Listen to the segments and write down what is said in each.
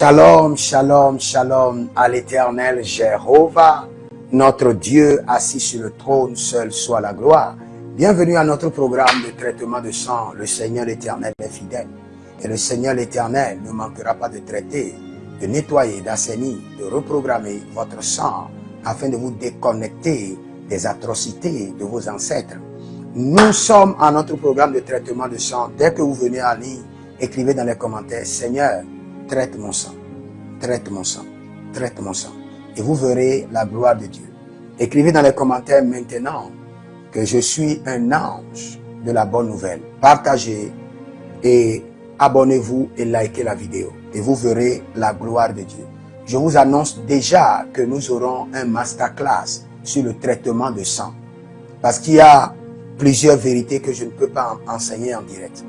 Shalom, shalom, shalom à l'Éternel Jéhovah, notre Dieu assis sur le trône, seul soit la gloire. Bienvenue à notre programme de traitement de sang. Le Seigneur l'Éternel est fidèle. Et le Seigneur l'Éternel ne manquera pas de traiter, de nettoyer, d'assainir, de reprogrammer votre sang afin de vous déconnecter des atrocités de vos ancêtres. Nous sommes à notre programme de traitement de sang. Dès que vous venez en ligne, écrivez dans les commentaires, Seigneur, traite mon sang, traite mon sang, traite mon sang. Et vous verrez la gloire de Dieu. Écrivez dans les commentaires maintenant que je suis un ange de la bonne nouvelle. Partagez et abonnez-vous et likez la vidéo. Et vous verrez la gloire de Dieu. Je vous annonce déjà que nous aurons un masterclass sur le traitement de sang. Parce qu'il y a plusieurs vérités que je ne peux pas enseigner en direct.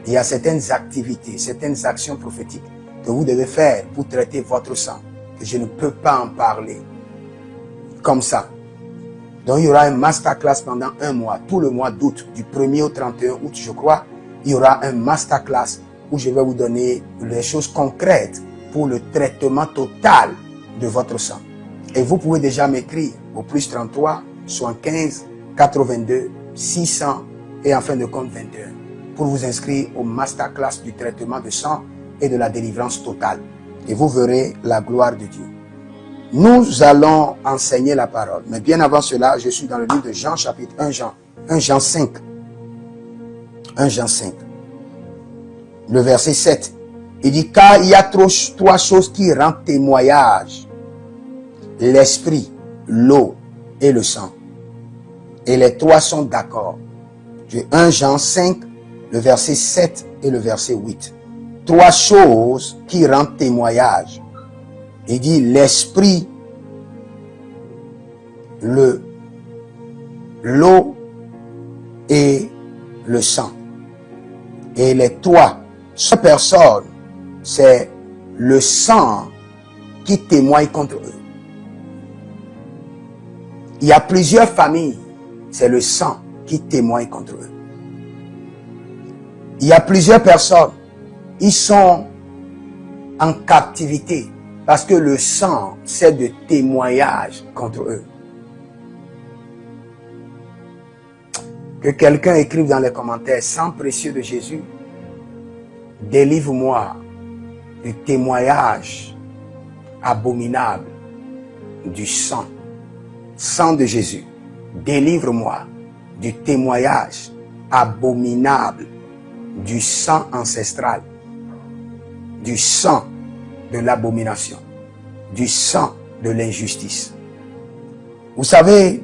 Il y a certaines activités, certaines actions prophétiques que vous devez faire pour traiter votre sang, que je ne peux pas en parler comme ça. Donc il y aura un masterclass pendant un mois, tout le mois d'août, du 1er au 31 août je crois, il y aura un masterclass où je vais vous donner les choses concrètes pour le traitement total de votre sang. Et vous pouvez déjà m'écrire au plus 33 75 82 600 et en fin de compte 21 pour vous inscrire au masterclass du traitement de sang et de la délivrance totale. Et vous verrez la gloire de Dieu. Nous allons enseigner la parole. Mais bien avant cela, je suis dans le livre de Jean, chapitre 1 Jean 5. 1 Jean 5. Le verset 7. Il dit, car il y a trois choses qui rendent témoignage. L'esprit, l'eau et le sang. Et les trois sont d'accord. 1 Jean 5, le verset 7 et le verset 8. Trois choses qui rendent témoignage. Il dit l'esprit, l'eau et le sang. Et les trois personnes, c'est le sang qui témoigne contre eux. Il y a plusieurs familles, c'est le sang qui témoigne contre eux. Il y a plusieurs personnes, ils sont en captivité parce que le sang sert de témoignage contre eux. Que quelqu'un écrive dans les commentaires, sang précieux de Jésus, délivre-moi du témoignage abominable du sang. Sang de Jésus, délivre-moi du témoignage abominable du sang ancestral, du sang de l'abomination, du sang de l'injustice. Vous savez,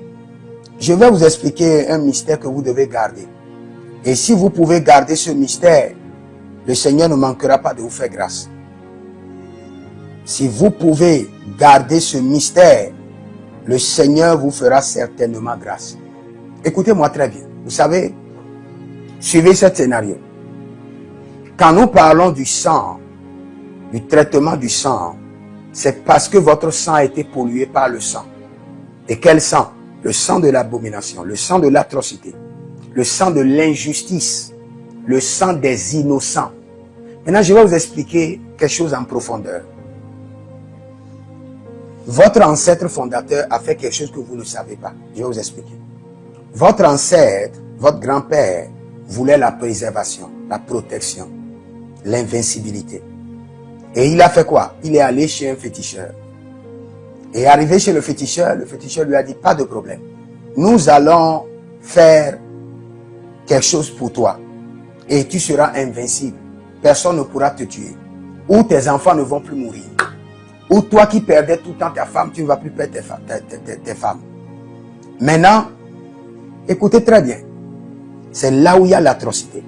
je vais vous expliquer un mystère que vous devez garder. Et si vous pouvez garder ce mystère, le Seigneur ne manquera pas de vous faire grâce. Si vous pouvez garder ce mystère, le Seigneur vous fera certainement grâce. Écoutez-moi très bien. Vous savez, suivez ce scénario. Quand nous parlons du sang, du traitement du sang, c'est parce que votre sang a été pollué par le sang. Et quel sang? Le sang de l'abomination, le sang de l'atrocité, le sang de l'injustice, le sang des innocents. Maintenant, je vais vous expliquer quelque chose en profondeur. Votre ancêtre fondateur a fait quelque chose que vous ne savez pas. Je vais vous expliquer. Votre ancêtre, votre grand-père, voulait la préservation, la protection, l'invincibilité. Et il a fait quoi? Il est allé chez un féticheur. Et arrivé chez le féticheur lui a dit, pas de problème. Nous allons faire quelque chose pour toi. Et tu seras invincible. Personne ne pourra te tuer. Ou tes enfants ne vont plus mourir. Ou toi qui perdais tout le temps ta femme, tu ne vas plus perdre tes femmes. Maintenant, écoutez très bien. C'est là où il y a l'atrocité.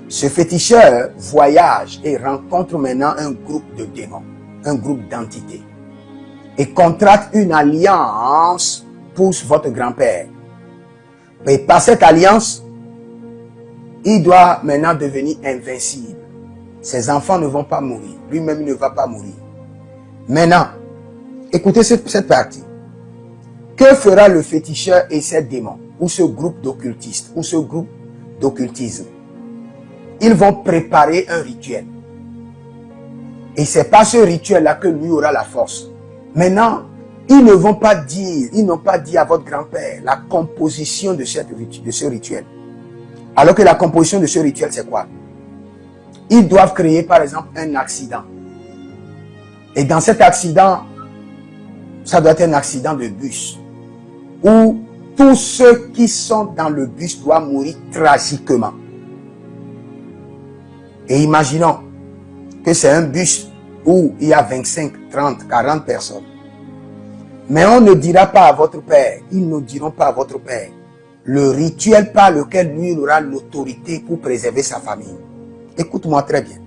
Ce féticheur voyage et rencontre maintenant un groupe de démons, un groupe d'entités. Et contracte une alliance pour votre grand-père. Et par cette alliance, il doit maintenant devenir invincible. Ses enfants ne vont pas mourir. Lui-même ne va pas mourir. Maintenant, écoutez cette partie. Que fera le féticheur et ses démons, ou ce groupe d'occultistes, ou ce groupe d'occultisme? Ils vont préparer un rituel. Et c'est pas ce rituel-là que lui aura la force. Maintenant, ils ne vont pas dire, ils n'ont pas dit à votre grand-père la composition de ce rituel. Alors que la composition de ce rituel, c'est quoi? Ils doivent créer, par exemple, un accident. Et dans cet accident, ça doit être un accident de bus, où tous ceux qui sont dans le bus doivent mourir tragiquement. Et imaginons que c'est un bus où il y a 25, 30, 40 personnes. Mais on ne dira pas à votre père, ils ne diront pas à votre père, le rituel par lequel lui il aura l'autorité pour préserver sa famille. Écoute-moi très bien.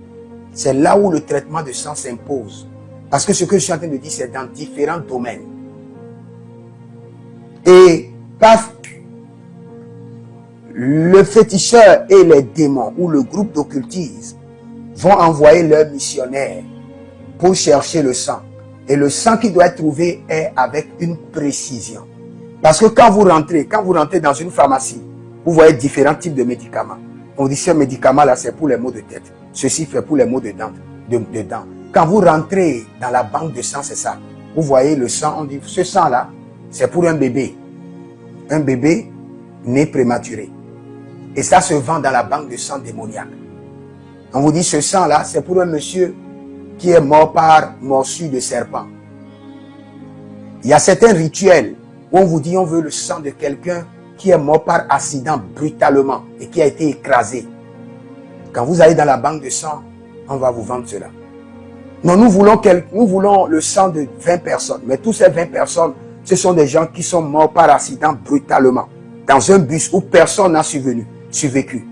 C'est là où le traitement de sang s'impose. Parce que ce que je suis en train de dire, c'est dans différents domaines. Et paf, le féticheur et les démons ou le groupe d'occultisme vont envoyer leurs missionnaires pour chercher le sang. Et le sang qui doit être trouvé est avec une précision. Parce que quand vous rentrez dans une pharmacie, vous voyez différents types de médicaments. On dit ce médicament-là, c'est pour les maux de tête. Ceci fait pour les maux de dents. Quand vous rentrez dans la banque de sang, c'est ça. Vous voyez le sang, on dit ce sang-là, c'est pour un bébé. Un bébé né prématuré. Et ça se vend dans la banque de sang démoniaque. On vous dit ce sang-là, c'est pour un monsieur qui est mort par morsure de serpent. Il y a certains rituels où on vous dit on veut le sang de quelqu'un qui est mort par accident brutalement et qui a été écrasé. Quand vous allez dans la banque de sang, on va vous vendre cela. Non, nous voulons le sang de 20 personnes. Mais tous ces 20 personnes, ce sont des gens qui sont morts par accident brutalement. Dans un bus où personne n'a survécu.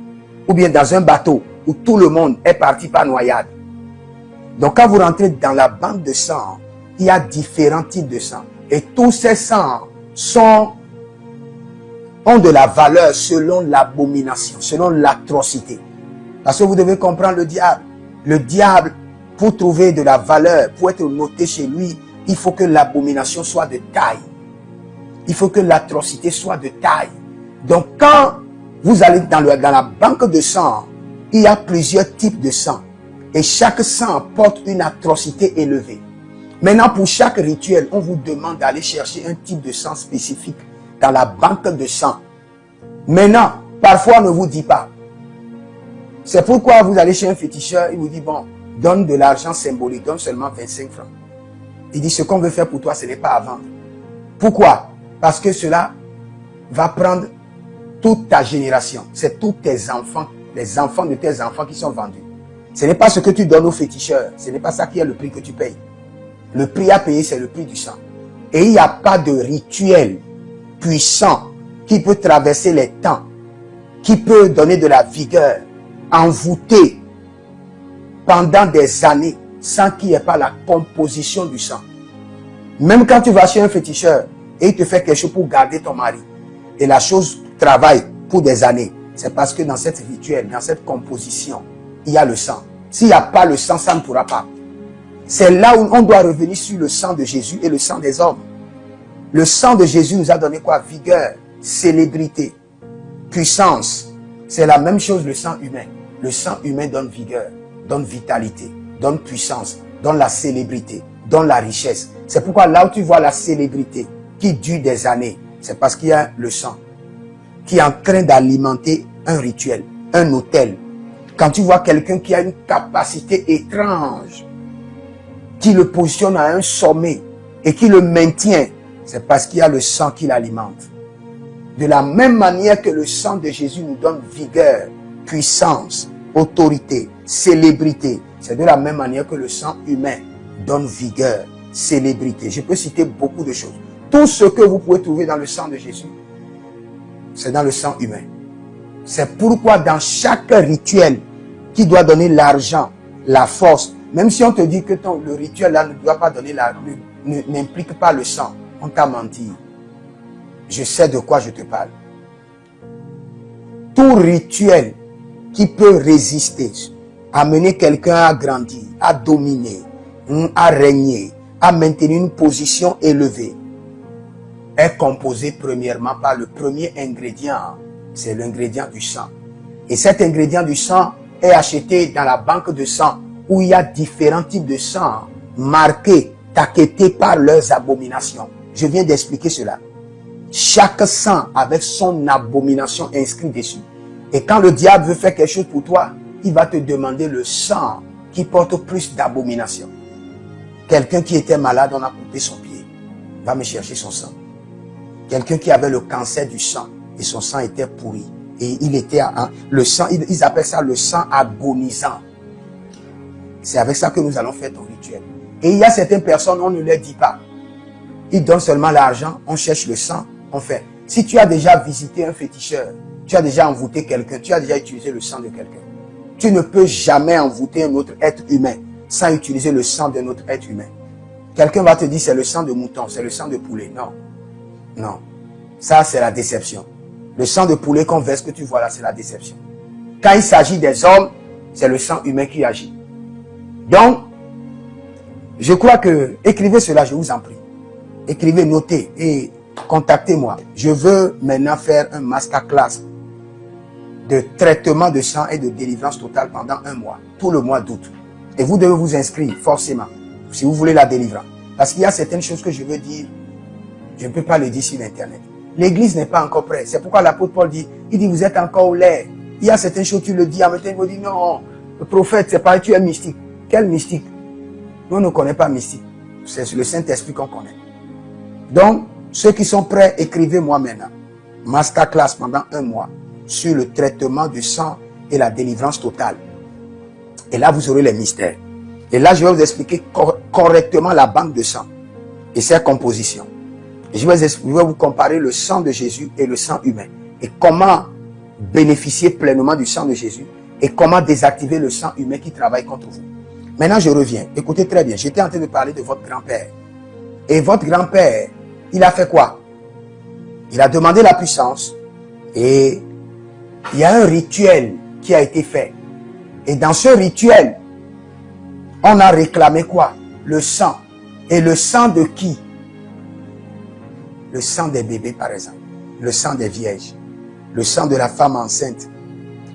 Ou bien dans un bateau où tout le monde est parti par noyade. Donc quand vous rentrez dans la banque de sang, il y a différents types de sang. Et tous ces sangs ont de la valeur selon l'abomination, selon l'atrocité. Parce que vous devez comprendre le diable. Le diable, pour trouver de la valeur, pour être noté chez lui, il faut que l'abomination soit de taille. Il faut que l'atrocité soit de taille. Donc quand vous allez dans la banque de sang, il y a plusieurs types de sang. Et chaque sang porte une atrocité élevée. Maintenant, pour chaque rituel, on vous demande d'aller chercher un type de sang spécifique dans la banque de sang. Maintenant, parfois on ne vous dit pas. C'est pourquoi vous allez chez un féticheur, il vous dit, bon, donne de l'argent symbolique, donne seulement 25 francs. Il dit, ce qu'on veut faire pour toi, ce n'est pas à vendre. Pourquoi? Parce que cela va prendre toute ta génération. C'est tous tes enfants, les enfants de tes enfants qui sont vendus. Ce n'est pas ce que tu donnes aux féticheurs. Ce n'est pas ça qui est le prix que tu payes. Le prix à payer, c'est le prix du sang. Et il n'y a pas de rituel puissant qui peut traverser les temps, qui peut donner de la vigueur, envoûter pendant des années sans qu'il n'y ait pas la composition du sang. Même quand tu vas chez un féticheur et il te fait quelque chose pour garder ton mari et la chose travaille pour des années, c'est parce que dans cette rituel, dans cette composition, il y a le sang. S'il n'y a pas le sang, ça ne pourra pas. C'est là où on doit revenir sur le sang de Jésus et le sang des hommes. Le sang de Jésus nous a donné quoi? Vigueur, célébrité, puissance. C'est la même chose le sang humain. Le sang humain donne vigueur, donne vitalité, donne puissance, donne la célébrité, donne la richesse. C'est pourquoi là où tu vois la célébrité qui dure des années, c'est parce qu'il y a le sang qui est en train d'alimenter un rituel, un autel. Quand tu vois quelqu'un qui a une capacité étrange, qui le positionne à un sommet et qui le maintient, c'est parce qu'il y a le sang qui l'alimente. De la même manière que le sang de Jésus nous donne vigueur, puissance, autorité, célébrité, c'est de la même manière que le sang humain donne vigueur, célébrité. Je peux citer beaucoup de choses. Tout ce que vous pouvez trouver dans le sang de Jésus, c'est dans le sang humain. C'est pourquoi dans chaque rituel qui doit donner l'argent, la force, même si on te dit que le rituel là ne doit pas donner n'implique pas le sang, on t'a menti. Je sais de quoi je te parle. Tout rituel qui peut résister, amener quelqu'un à grandir, à dominer, à régner, à maintenir une position élevée, est composé premièrement par le premier ingrédient, c'est l'ingrédient du sang. Et cet ingrédient du sang est acheté dans la banque de sang où il y a différents types de sang marqués, taquetés par leurs abominations. Je viens d'expliquer cela. Chaque sang avec son abomination inscrit dessus. Et quand le diable veut faire quelque chose pour toi, il va te demander le sang qui porte plus d'abomination. Quelqu'un qui était malade, on a coupé son pied. Va me chercher son sang. Quelqu'un qui avait le cancer du sang et son sang était pourri. Et il était le sang, ils appellent ça le sang agonisant. C'est avec ça que nous allons faire ton rituel. Et il y a certaines personnes, on ne leur dit pas. Ils donnent seulement l'argent, on cherche le sang, on fait. Si tu as déjà visité un féticheur, tu as déjà envoûté quelqu'un, tu as déjà utilisé le sang de quelqu'un, tu ne peux jamais envoûter un autre être humain sans utiliser le sang d'un autre être humain. Quelqu'un va te dire c'est le sang de mouton, c'est le sang de poulet. Non. Non. Ça, c'est la déception. Le sang de poulet qu'on verse, que tu vois là, c'est la déception. Quand il s'agit des hommes, c'est le sang humain qui agit. Donc, je crois que, écrivez cela, je vous en prie. Écrivez, notez et contactez-moi. Je veux maintenant faire un masterclass de traitement de sang et de délivrance totale pendant un mois, tout le mois d'août. Et vous devez vous inscrire forcément, si vous voulez la délivrance. Parce qu'il y a certaines choses que je veux dire, je ne peux pas le dire sur Internet. L'église n'est pas encore prête. C'est pourquoi l'apôtre Paul dit, il dit, vous êtes encore au lait. Il y a certaines choses, tu le dis, en même temps, il me dit, non, le prophète, c'est pareil, tu es mystique. Quel mystique? Nous, on ne connaît pas mystique. C'est le Saint-Esprit qu'on connaît. Donc, ceux qui sont prêts, écrivez-moi maintenant. Masterclass pendant un mois sur le traitement du sang et la délivrance totale. Et là, vous aurez les mystères. Et là, je vais vous expliquer correctement la banque de sang et ses compositions. Et je vais vous comparer le sang de Jésus et le sang humain. Et comment bénéficier pleinement du sang de Jésus et comment désactiver le sang humain qui travaille contre vous. Maintenant, je reviens. Écoutez très bien. J'étais en train de parler de votre grand-père. Et votre grand-père, il a fait quoi? Il a demandé la puissance. Et il y a un rituel qui a été fait. Et dans ce rituel, on a réclamé quoi? Le sang. Et le sang de qui? Le sang des bébés, par exemple. Le sang des vierges. Le sang de la femme enceinte.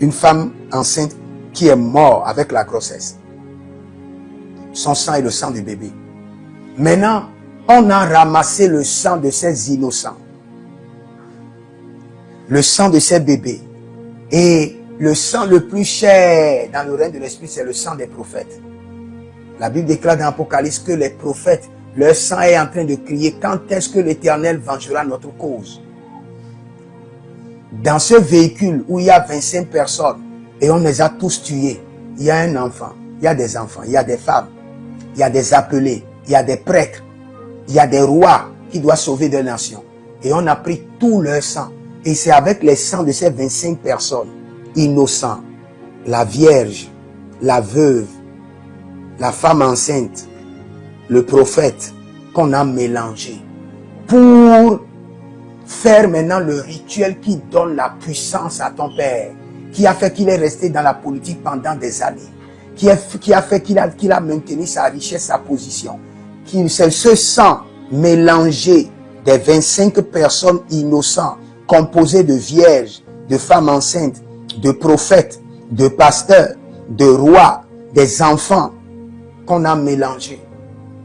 Une femme enceinte qui est morte avec la grossesse. Son sang est le sang du bébé. Maintenant, on a ramassé le sang de ces innocents. Le sang de ces bébés. Et le sang le plus cher dans le règne de l'Esprit, c'est le sang des prophètes. La Bible déclare dans l'Apocalypse que les prophètes, leur sang est en train de crier, quand est-ce que l'Éternel vengera notre cause? Dans ce véhicule où il y a 25 personnes et on les a tous tués, il y a un enfant, il y a des enfants, il y a des femmes, il y a des appelés, il y a des prêtres, il y a des rois qui doivent sauver des nations. Et on a pris tout leur sang. Et c'est avec les sangs de ces 25 personnes innocents, la vierge, la veuve, la femme enceinte, le prophète, qu'on a mélangé pour faire maintenant le rituel qui donne la puissance à ton père, qui a fait qu'il est resté dans la politique pendant des années, qui a fait qu'il a maintenu sa richesse, sa position. C'est ce sang mélangé des 25 personnes innocentes, composées de vierges, de femmes enceintes, de prophètes, de pasteurs, de rois, des enfants, qu'on a mélangé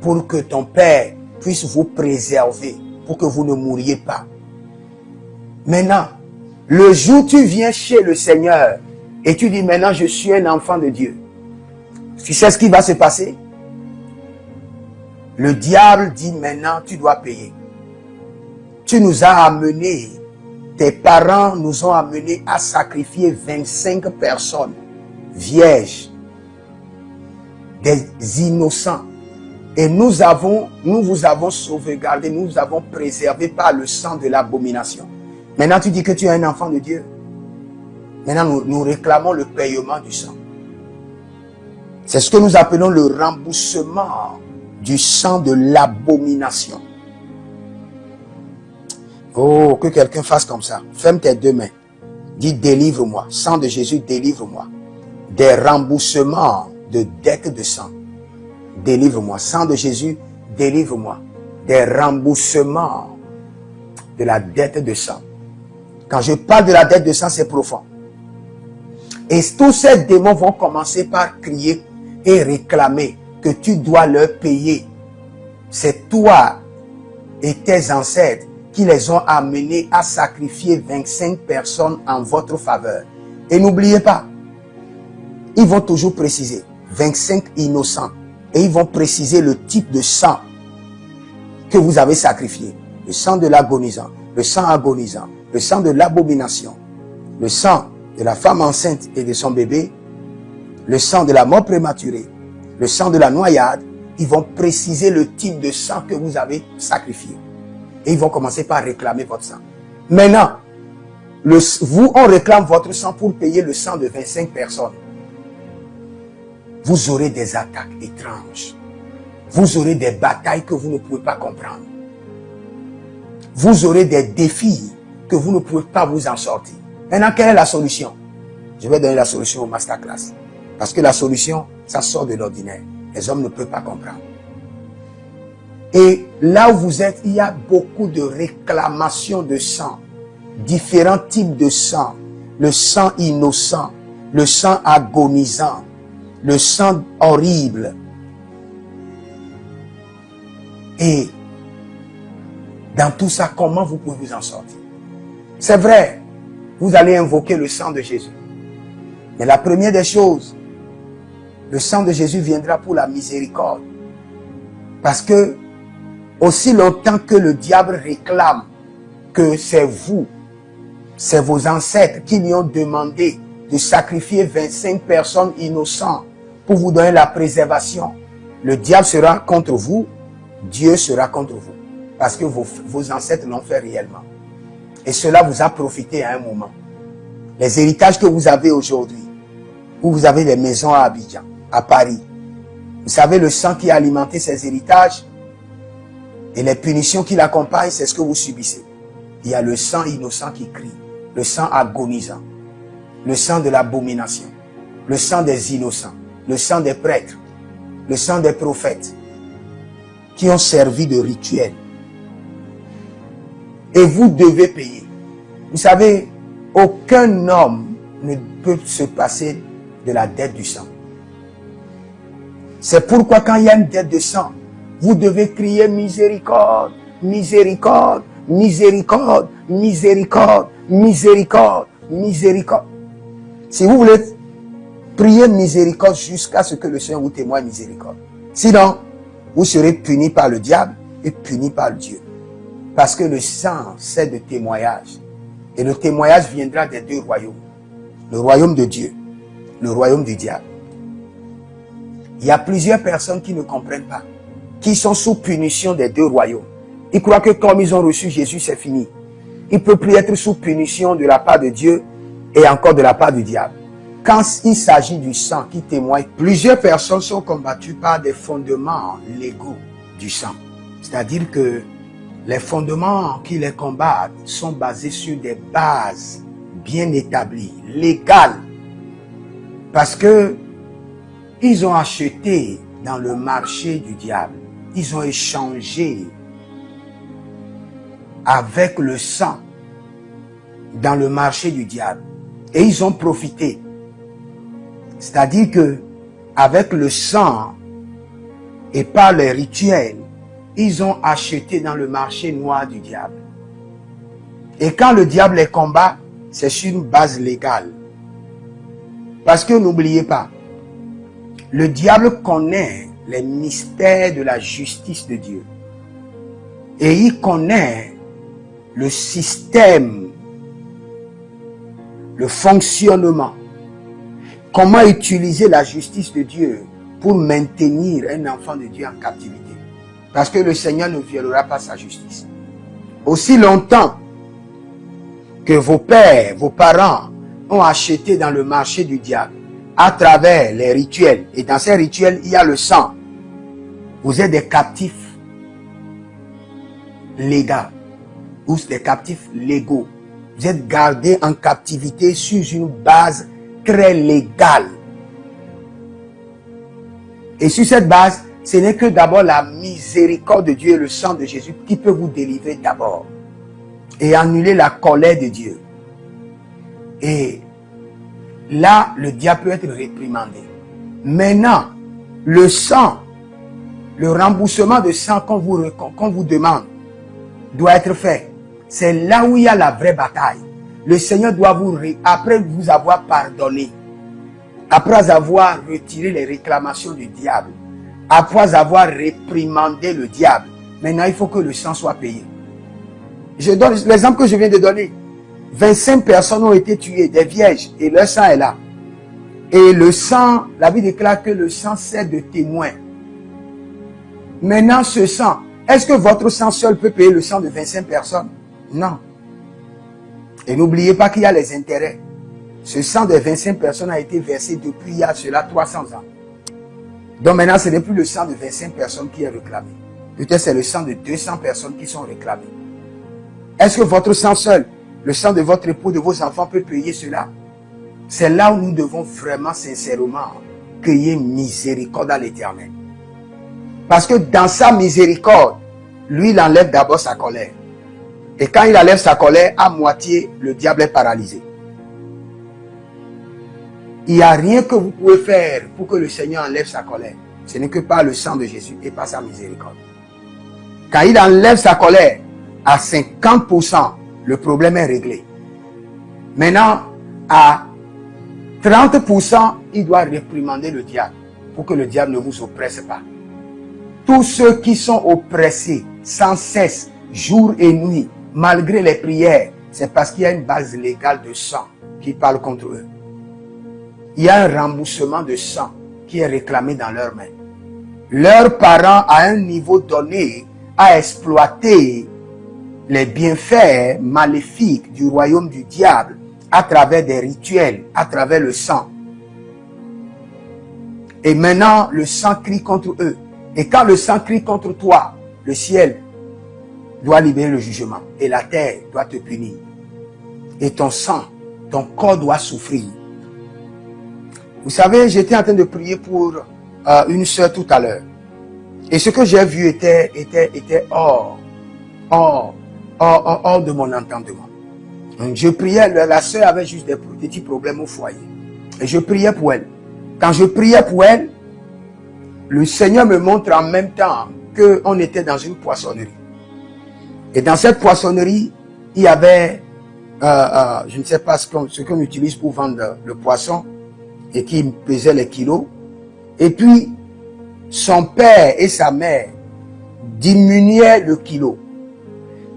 pour que ton Père puisse vous préserver, pour que vous ne mouriez pas. Maintenant, le jour où tu viens chez le Seigneur et tu dis maintenant je suis un enfant de Dieu, tu sais ce qui va se passer? Le diable dit maintenant tu dois payer. Tu nous as amenés, tes parents nous ont amenés à sacrifier 25 personnes vierges, des innocents. Et nous vous avons sauvegardé, nous vous avons préservé par le sang de l'abomination. Maintenant tu dis que tu es un enfant de Dieu. Maintenant nous réclamons le paiement du sang. C'est ce que nous appelons le remboursement du sang de l'abomination. Oh, que quelqu'un fasse comme ça. Ferme tes deux mains. Dis délivre-moi. Sang de Jésus, délivre-moi. Des remboursements de dettes de sang. Délivre-moi. Sang de Jésus, délivre-moi. Des remboursements de la dette de sang. Quand je parle de la dette de sang, c'est profond. Et tous ces démons vont commencer par crier et réclamer que tu dois leur payer. C'est toi et tes ancêtres qui les ont amenés à sacrifier 25 personnes en votre faveur. Et n'oubliez pas, ils vont toujours préciser 25 innocents. Et ils vont préciser le type de sang que vous avez sacrifié. Le sang de l'agonisant, le sang agonisant, le sang de l'abomination, le sang de la femme enceinte et de son bébé, le sang de la mort prématurée, le sang de la noyade. Ils vont préciser le type de sang que vous avez sacrifié. Et ils vont commencer par réclamer votre sang. Maintenant, on réclame votre sang pour payer le sang de 25 personnes. Vous aurez des attaques étranges. Vous aurez des batailles que vous ne pouvez pas comprendre. Vous aurez des défis que vous ne pouvez pas vous en sortir. Maintenant, quelle est la solution? Je vais donner la solution au masterclass. Parce que la solution, ça sort de l'ordinaire. Les hommes ne peuvent pas comprendre. Et là où vous êtes, il y a beaucoup de réclamations de sang. Différents types de sang. Le sang innocent, le sang agonisant, le sang horrible. Et dans tout ça, comment vous pouvez vous en sortir? C'est vrai, vous allez invoquer le sang de Jésus. Mais la première des choses, le sang de Jésus viendra pour la miséricorde. Parce que, aussi longtemps que le diable réclame que c'est vous, c'est vos ancêtres qui lui ont demandé de sacrifier 25 personnes innocentes pour vous donner la préservation, le diable sera contre vous, Dieu sera contre vous. Parce que vos ancêtres l'ont fait réellement. Et cela vous a profité à un moment. Les héritages que vous avez aujourd'hui, où vous avez des maisons à Abidjan, à Paris, vous savez le sang qui a alimenté ces héritages et les punitions qui l'accompagnent, c'est ce que vous subissez. Il y a le sang innocent qui crie, le sang agonisant, le sang de l'abomination, le sang des innocents, le sang des prêtres, le sang des prophètes qui ont servi de rituel. Et vous devez payer. Vous savez, aucun homme ne peut se passer de la dette du sang. C'est pourquoi quand il y a une dette de sang, vous devez crier miséricorde, miséricorde, miséricorde, miséricorde, miséricorde, miséricorde. Si vous voulez prier miséricorde jusqu'à ce que le Seigneur vous témoigne miséricorde. Sinon, vous serez puni par le diable et puni par Dieu. Parce que le sang, c'est de témoignage. Et le témoignage viendra des deux royaumes. Le royaume de Dieu, le royaume du diable. Il y a plusieurs personnes qui ne comprennent pas, qui sont sous punition des deux royaumes. Ils croient que comme ils ont reçu Jésus, c'est fini. Ils ne peuvent plus être sous punition de la part de Dieu et encore de la part du diable. Quand il s'agit du sang qui témoigne, plusieurs personnes sont combattues par des fondements légaux du sang. C'est-à-dire que les fondements qui les combattent sont basés sur des bases bien établies, légales. Parce que ils ont acheté dans le marché du diable. Ils ont échangé avec le sang dans le marché du diable. Et ils ont profité. C'est-à-dire que avec le sang et par les rituels, ils ont acheté dans le marché noir du diable. Et quand le diable les combat, c'est sur une base légale. Parce que n'oubliez pas, le diable connaît les mystères de la justice de Dieu. Et il connaît le système, le fonctionnement. Comment utiliser la justice de Dieu pour maintenir un enfant de Dieu en captivité. Parce que le Seigneur ne violera pas sa justice. Aussi longtemps que vos pères, vos parents ont acheté dans le marché du diable à travers les rituels, et dans ces rituels, il y a le sang. Vous êtes des captifs légaux, ou des captifs légaux. Vous êtes gardés en captivité sur une base très légale. Et sur cette base, ce n'est que d'abord la miséricorde de Dieu et le sang de Jésus qui peut vous délivrer d'abord. Et annuler la colère de Dieu. Et là, le diable peut être réprimandé. Maintenant, le sang, le remboursement de sang qu'on vous demande doit être fait. C'est là où il y a la vraie bataille. Le Seigneur doit après vous avoir pardonné, après avoir retiré les réclamations du diable, après avoir réprimandé le diable, maintenant il faut que le sang soit payé. Je donne l'exemple que je viens de donner. 25 personnes ont été tuées, des vierges, et leur sang est là. Et le sang, la Bible déclare que le sang sert de témoin. Maintenant, ce sang, est-ce que votre sang seul peut payer le sang de 25 personnes? Non. Et n'oubliez pas qu'il y a les intérêts. Ce sang de 25 personnes a été versé depuis il y a cela 300 ans. Donc maintenant, ce n'est plus le sang de 25 personnes qui est réclamé. Peut-être c'est le sang de 200 personnes qui sont réclamées. Est-ce que votre sang seul, le sang de votre époux, de vos enfants peut payer cela? C'est là où nous devons vraiment, sincèrement, crier miséricorde à l'Éternel. Parce que dans sa miséricorde, lui, il enlève d'abord sa colère. Et quand il enlève sa colère, à moitié, le diable est paralysé. Il n'y a rien que vous pouvez faire pour que le Seigneur enlève sa colère. Ce n'est que par le sang de Jésus et par sa miséricorde. Quand il enlève sa colère, à 50%, le problème est réglé. Maintenant, à 30%, il doit réprimander le diable pour que le diable ne vous oppresse pas. Tous ceux qui sont oppressés sans cesse, jour et nuit, malgré les prières, c'est parce qu'il y a une base légale de sang qui parle contre eux. Il y a un remboursement de sang qui est réclamé dans leurs mains. Leurs parents, à un niveau donné, a exploité les bienfaits maléfiques du royaume du diable à travers des rituels, à travers le sang. Et maintenant, le sang crie contre eux. Et quand le sang crie contre toi, le ciel doit libérer le jugement. Et la terre doit te punir. Et ton sang, ton corps doit souffrir. Vous savez, j'étais en train de prier pour une sœur tout à l'heure. Et ce que j'ai vu était hors de mon entendement. Donc, je priais, la sœur avait juste des petits problèmes au foyer. Et je priais pour elle. Quand je priais pour elle, le Seigneur me montre en même temps qu'on était dans une poissonnerie. Et dans cette poissonnerie, il y avait, je ne sais pas ce qu'on utilise pour vendre le poisson, et qui pesait les kilos. Et puis, son père et sa mère diminuaient le kilo.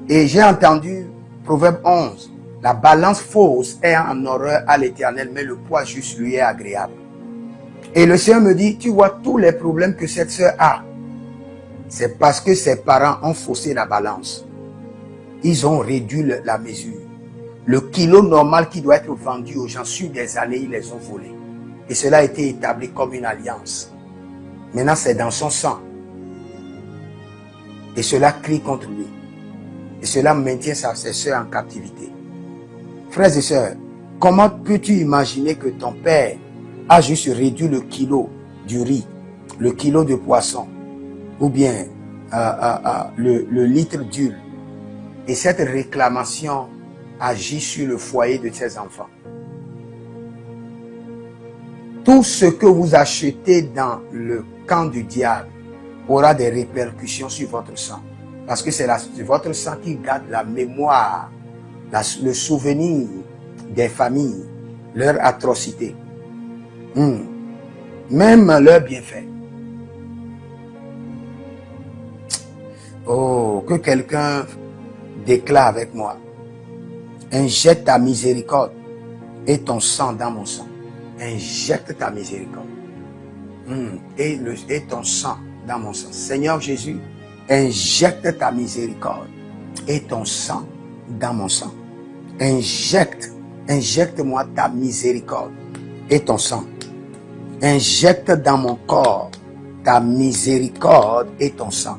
Et j'ai entendu Proverbe 11, la balance fausse est en horreur à l'Éternel, mais le poids juste lui est agréable. Et le Seigneur me dit, tu vois tous les problèmes que cette sœur a. C'est parce que ses parents ont faussé la balance. Ils ont réduit la mesure. Le kilo normal qui doit être vendu aux gens sur des années, ils les ont volés. Et cela a été établi comme une alliance. Maintenant, c'est dans son sang. Et cela crie contre lui. Et cela maintient ses soeurs en captivité. Frères et sœurs, comment peux-tu imaginer que ton père a juste réduit le kilo du riz, le kilo de poisson, ou bien le litre d'huile, et cette réclamation agit sur le foyer de ses enfants? Tout ce que vous achetez dans le camp du diable aura des répercussions sur votre sang. Parce que c'est votre sang qui garde la mémoire, le souvenir des familles, leurs atrocités, même leurs bienfaits. Oh, que quelqu'un déclare avec moi: injecte ta miséricorde et ton sang dans mon sang. Injecte ta miséricorde et ton sang dans mon sang. Seigneur Jésus, injecte ta miséricorde et ton sang dans mon sang. Injecte-moi ta miséricorde et ton sang. Injecte dans mon corps ta miséricorde et ton sang.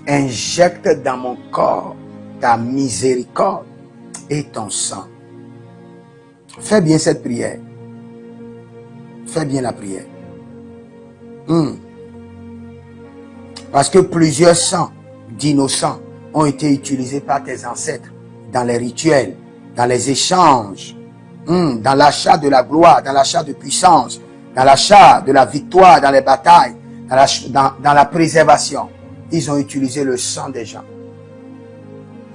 Injecte dans mon corps ta miséricorde et ton sang. Fais bien cette prière. Fais bien la prière. Parce que plusieurs sangs d'innocents ont été utilisés par tes ancêtres dans les rituels, dans les échanges, dans l'achat de la gloire, dans l'achat de puissance, dans l'achat de la victoire, dans les batailles. dans la préservation, ils ont utilisé le sang des gens.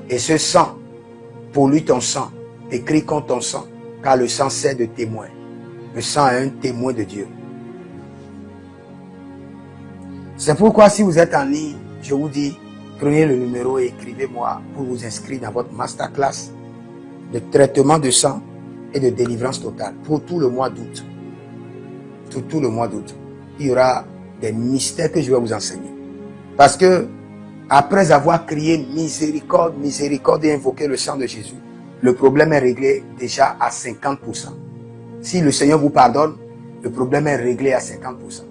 Et ce sang pollue ton sang, écrit contre ton sang, car le sang sert de témoin. Le sang est un témoin de Dieu. C'est pourquoi si vous êtes en ligne, je vous dis, prenez le numéro et écrivez-moi pour vous inscrire dans votre masterclass de traitement de sang et de délivrance totale pour tout le mois d'août. Tout le mois d'août. Il y aura des mystères que je vais vous enseigner. Parce que, après avoir crié miséricorde, miséricorde et invoqué le sang de Jésus, le problème est réglé déjà à 50%. Si le Seigneur vous pardonne, le problème est réglé à 50%.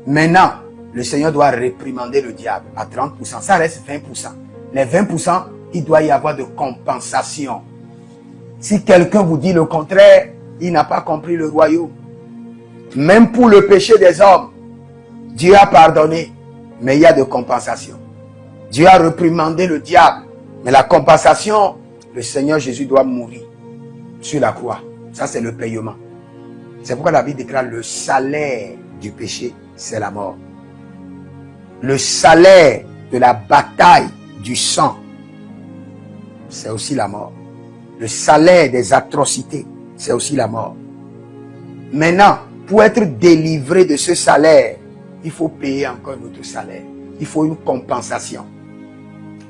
Maintenant, le Seigneur doit réprimander le diable à 30%. Ça reste 20%. Les 20%, il doit y avoir de compensation. Si quelqu'un vous dit le contraire, il n'a pas compris le royaume. Même pour le péché des hommes, Dieu a pardonné, mais il y a de compensation. Dieu a réprimandé le diable, mais la compensation, le Seigneur Jésus doit mourir sur la croix. Ça, c'est le paiement. C'est pourquoi la Bible déclare le salaire du péché, c'est la mort. Le salaire de la bataille du sang, c'est aussi la mort. Le salaire des atrocités, c'est aussi la mort. Maintenant, pour être délivré de ce salaire, il faut payer encore un autre salaire. Il faut une compensation.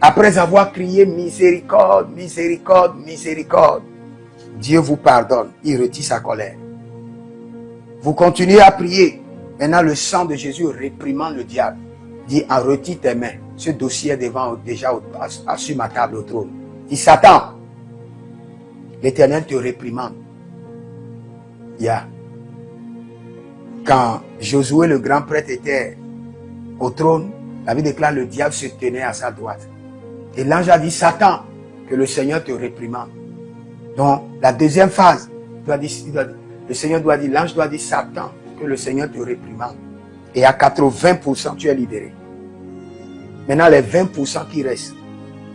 Après avoir crié miséricorde, miséricorde, miséricorde, Dieu vous pardonne. Il retire sa colère. Vous continuez à prier. Maintenant, le sang de Jésus réprimande le diable. Dit, en retire tes mains. Ce dossier est déjà sur ma table au trône. Dit, Satan, l'Éternel te réprimande. Quand Josué, le grand prêtre, était au trône, la Bible déclare le diable se tenait à sa droite. Et l'ange a dit, Satan, que le Seigneur te réprimande. Donc, la deuxième phase, le Seigneur doit dire, l'ange doit dire, Satan, que le Seigneur te réprimande. Et à 80%, tu es libéré. Maintenant, les 20% qui restent,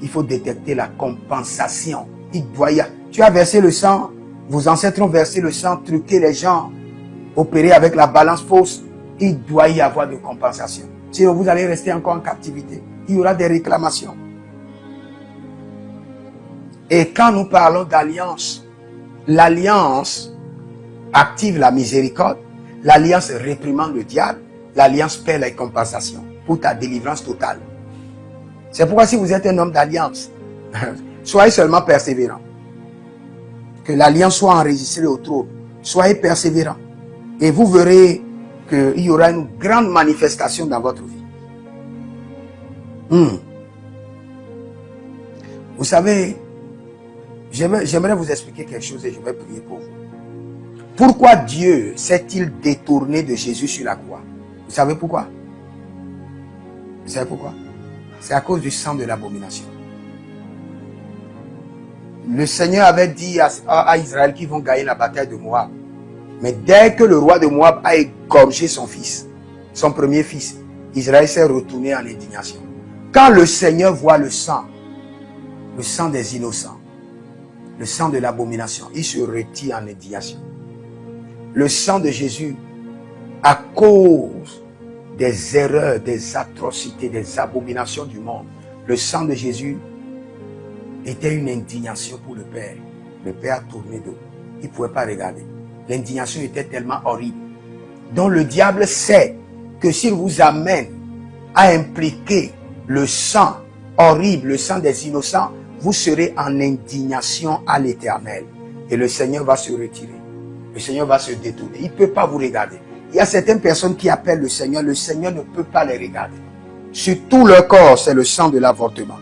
il faut détecter la compensation. Tu as versé le sang, vos ancêtres ont versé le sang, truqué les gens, opéré avec la balance fausse. Il doit y avoir de compensation. Sinon, vous allez rester encore en captivité. Il y aura des réclamations. Et quand nous parlons d'alliance, l'alliance active la miséricorde, l'alliance réprimande le diable, l'alliance paie les compensations pour ta délivrance totale. C'est pourquoi si vous êtes un homme d'alliance, soyez seulement persévérant. Que l'alliance soit enregistrée au trône. Soyez persévérant. Et vous verrez qu'il y aura une grande manifestation dans votre vie. Vous savez, j'aimerais vous expliquer quelque chose et je vais prier pour vous. Pourquoi Dieu s'est-il détourné de Jésus sur la croix? Vous savez pourquoi? Vous savez pourquoi? C'est à cause du sang de l'abomination. Le Seigneur avait dit à Israël qu'ils vont gagner la bataille de Moab. Mais dès que le roi de Moab a égorgé son fils, son premier fils, Israël s'est retourné en indignation. Quand le Seigneur voit le sang des innocents, le sang de l'abomination, il se retire en indignation. Le sang de Jésus, à cause des erreurs, des atrocités, des abominations du monde, le sang de Jésus était une indignation pour le Père. Le Père a tourné dos. Il ne pouvait pas regarder. L'indignation était tellement horrible. Donc le diable sait que s'il vous amène à impliquer le sang horrible, le sang des innocents, vous serez en indignation à l'Éternel. Et le Seigneur va se retirer. Le Seigneur va se détourner. Il ne peut pas vous regarder. Il y a certaines personnes qui appellent le Seigneur ne peut pas les regarder. Sur tout leur corps, c'est le sang de l'avortement.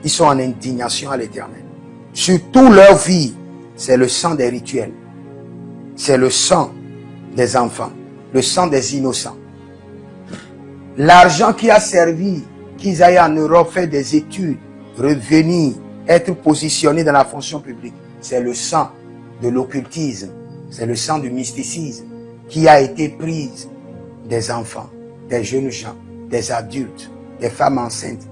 Ils sont en indignation à l'Éternel. Sur toute leur vie, c'est le sang des rituels. C'est le sang des enfants, le sang des innocents. L'argent qui a servi, qu'ils aillent en Europe faire des études, revenir, être positionnés dans la fonction publique, c'est le sang de l'occultisme, c'est le sang du mysticisme qui a été prise des enfants, des jeunes gens, des adultes, des femmes enceintes.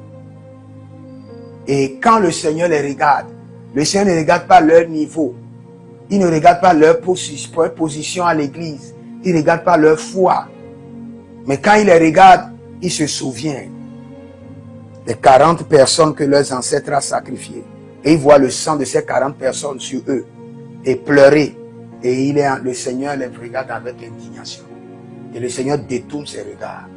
Et quand le Seigneur les regarde, le Seigneur ne regarde pas leur niveau, il ne regarde pas leur position à l'église, il ne regarde pas leur foi, Mais quand il les regarde, il se souvient des 40 personnes que leurs ancêtres ont sacrifiées. Et il voit le sang de ces 40 personnes sur eux. Et pleurer. Et le Seigneur les regarde avec indignation. Et le Seigneur détourne ses regards.